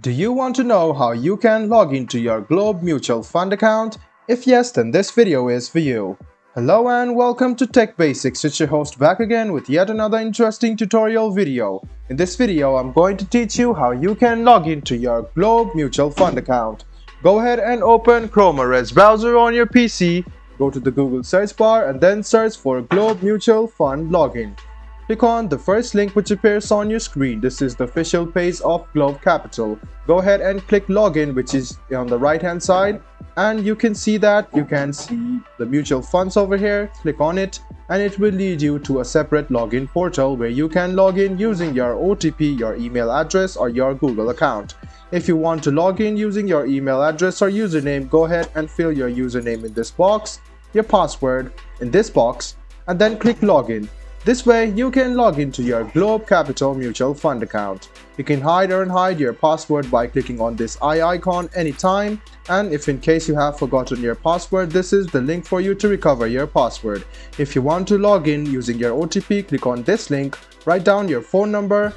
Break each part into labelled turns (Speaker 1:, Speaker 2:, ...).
Speaker 1: Do you want to know how you can log into your Globe Mutual Fund account? If yes, then this video is for you. Hello and welcome to Tech Basics. It's your host back again with yet another interesting tutorial video. In this video, I'm going to teach you how you can log into your Globe Mutual Fund account. Go ahead and open Chrome or Edge browser on your PC, go to the Google search bar and then search for Globe Mutual Fund login. Click on the first link which appears on your screen. This is the official page of Globe Capital. Go ahead and click login, which is on the right hand side, and you can see the mutual funds over here. Click on it and it will lead you to a separate login portal where you can log in using your OTP, your email address or your Google account. If you want to log in using your email address or username, go ahead and fill your username in this box, your password in this box, and then click login. This way, you can log into your Globe Capital Mutual Fund account. You can hide or unhide your password by clicking on this eye icon anytime, and if in case you have forgotten your password, this is the link for you to recover your password. If you want to log in using your OTP, click on this link, write down your phone number,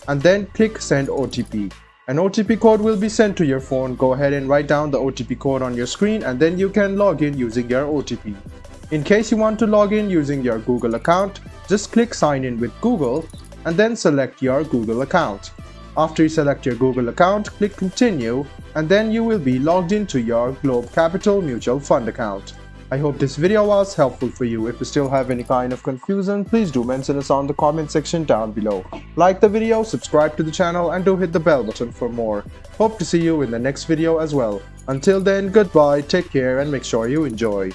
Speaker 1: and then click Send OTP. An OTP code will be sent to your phone. Go ahead and write down the OTP code on your screen, and then you can log in using your OTP. In case you want to log in using your Google account, just click Sign in with Google and then select your Google account. After you select your Google account, click Continue and then you will be logged into your Globe Capital Mutual Fund account. I hope this video was helpful for you. If you still have any kind of confusion, please do mention us on the comment section down below. Like the video, subscribe to the channel and do hit the bell button for more. Hope to see you in the next video as well. Until then, goodbye, take care and make sure you enjoy.